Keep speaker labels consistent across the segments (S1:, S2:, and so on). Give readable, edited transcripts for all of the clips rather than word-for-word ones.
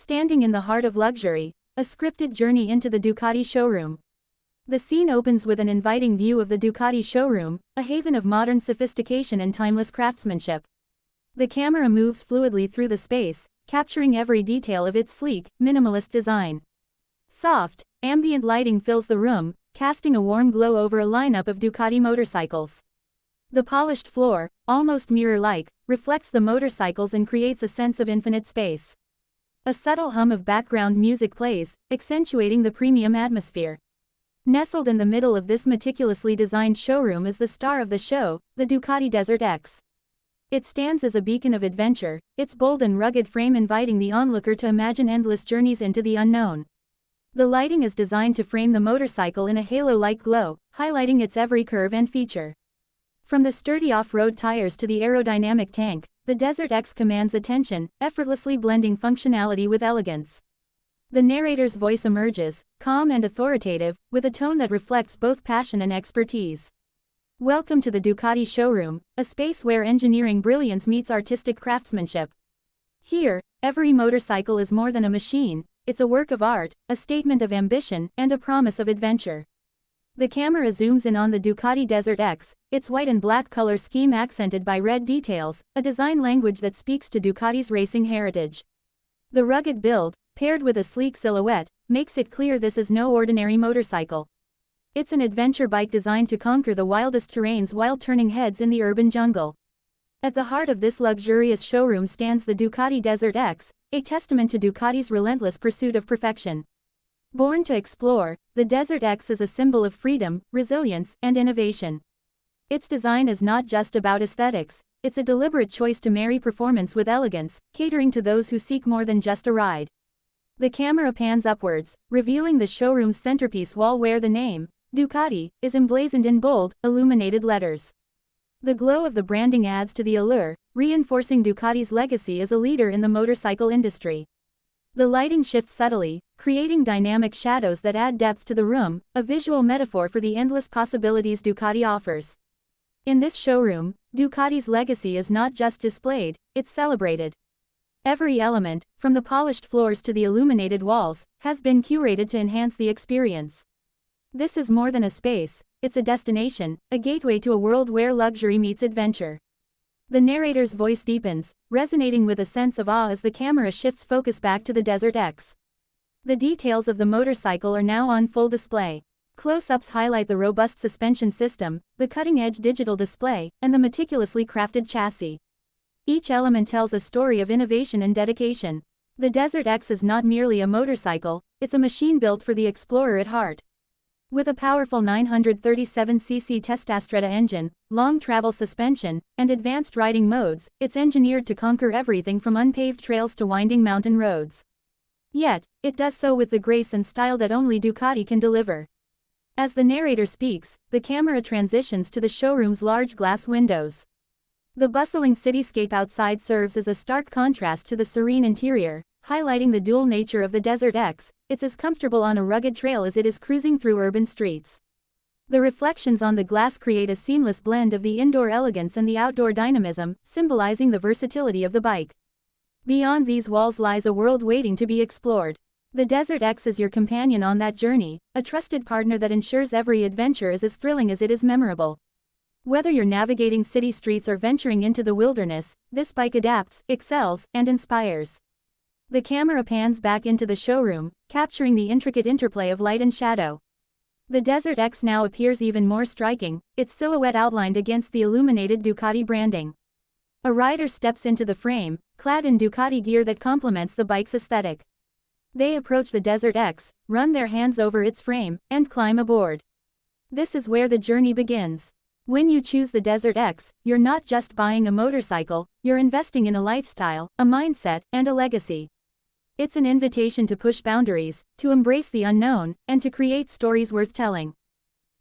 S1: Standing in the heart of luxury, a scripted journey into the Ducati showroom. The scene opens with an inviting view of the Ducati showroom, a haven of modern sophistication and timeless craftsmanship. The camera moves fluidly through the space, capturing every detail of its sleek, minimalist design. Soft, ambient lighting fills the room, casting a warm glow over a lineup of Ducati motorcycles. The polished floor, almost mirror-like, reflects the motorcycles and creates a sense of infinite space. A subtle hum of background music plays, accentuating the premium atmosphere. Nestled in the middle of this meticulously designed showroom is the star of the show, the Ducati DesertX. It stands as a beacon of adventure, its bold and rugged frame inviting the onlooker to imagine endless journeys into the unknown. The lighting is designed to frame the motorcycle in a halo-like glow, highlighting its every curve and feature. From the sturdy off-road tires to the aerodynamic tank, the DesertX commands attention, effortlessly blending functionality with elegance. The narrator's voice emerges, calm and authoritative, with a tone that reflects both passion and expertise. Welcome to the Ducati showroom, a space where engineering brilliance meets artistic craftsmanship. Here, every motorcycle is more than a machine, it's a work of art, a statement of ambition, and a promise of adventure. The camera zooms in on the Ducati DesertX, its white and black color scheme accented by red details, a design language that speaks to Ducati's racing heritage. The rugged build, paired with a sleek silhouette, makes it clear this is no ordinary motorcycle. It's an adventure bike designed to conquer the wildest terrains while turning heads in the urban jungle. At the heart of this luxurious showroom stands the Ducati DesertX, a testament to Ducati's relentless pursuit of perfection. Born to explore, the DesertX is a symbol of freedom, resilience, and innovation. Its design is not just about aesthetics, it's a deliberate choice to marry performance with elegance, catering to those who seek more than just a ride. The camera pans upwards, revealing the showroom's centerpiece wall where the name, Ducati, is emblazoned in bold, illuminated letters. The glow of the branding adds to the allure, reinforcing Ducati's legacy as a leader in the motorcycle industry. The lighting shifts subtly, creating dynamic shadows that add depth to the room, a visual metaphor for the endless possibilities Ducati offers. In this showroom, Ducati's legacy is not just displayed, it's celebrated. Every element, from the polished floors to the illuminated walls, has been curated to enhance the experience. This is more than a space, it's a destination, a gateway to a world where luxury meets adventure. The narrator's voice deepens, resonating with a sense of awe as the camera shifts focus back to the DesertX. The details of the motorcycle are now on full display. Close-ups highlight the robust suspension system, the cutting-edge digital display, and the meticulously crafted chassis. Each element tells a story of innovation and dedication. The DesertX is not merely a motorcycle, it's a machine built for the explorer at heart. With a powerful 937cc Testastretta engine, long travel suspension, and advanced riding modes, it's engineered to conquer everything from unpaved trails to winding mountain roads. Yet, it does so with the grace and style that only Ducati can deliver. As the narrator speaks, the camera transitions to the showroom's large glass windows. The bustling cityscape outside serves as a stark contrast to the serene interior, highlighting the dual nature of the DesertX. It's as comfortable on a rugged trail as it is cruising through urban streets. The reflections on the glass create a seamless blend of the indoor elegance and the outdoor dynamism, symbolizing the versatility of the bike. Beyond these walls lies a world waiting to be explored. The DesertX is your companion on that journey, a trusted partner that ensures every adventure is as thrilling as it is memorable. Whether you're navigating city streets or venturing into the wilderness, this bike adapts, excels, and inspires. The camera pans back into the showroom, capturing the intricate interplay of light and shadow. The DesertX now appears even more striking, its silhouette outlined against the illuminated Ducati branding. A rider steps into the frame, clad in Ducati gear that complements the bike's aesthetic. They approach the DesertX, run their hands over its frame, and climb aboard. This is where the journey begins. When you choose the DesertX, you're not just buying a motorcycle, you're investing in a lifestyle, a mindset, and a legacy. It's an invitation to push boundaries, to embrace the unknown, and to create stories worth telling.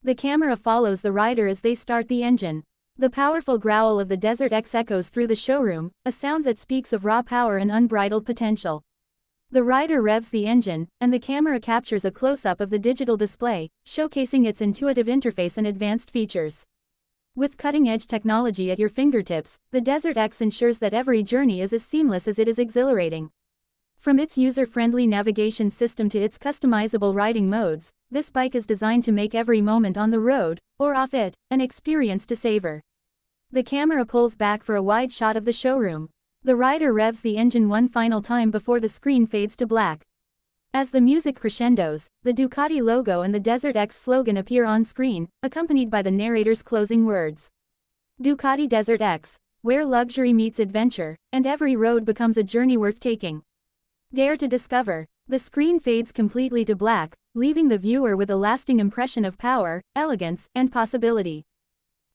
S1: The camera follows the rider as they start the engine. The powerful growl of the DesertX echoes through the showroom, a sound that speaks of raw power and unbridled potential. The rider revs the engine, and the camera captures a close-up of the digital display, showcasing its intuitive interface and advanced features. With cutting-edge technology at your fingertips, the DesertX ensures that every journey is as seamless as it is exhilarating. From its user-friendly navigation system to its customizable riding modes, this bike is designed to make every moment on the road, or off it, an experience to savor. The camera pulls back for a wide shot of the showroom. The rider revs the engine one final time before the screen fades to black. As the music crescendos, the Ducati logo and the DesertX slogan appear on screen, accompanied by the narrator's closing words. Ducati DesertX, where luxury meets adventure, and every road becomes a journey worth taking. Dare to discover. The screen fades completely to black, leaving the viewer with a lasting impression of power, elegance, and possibility.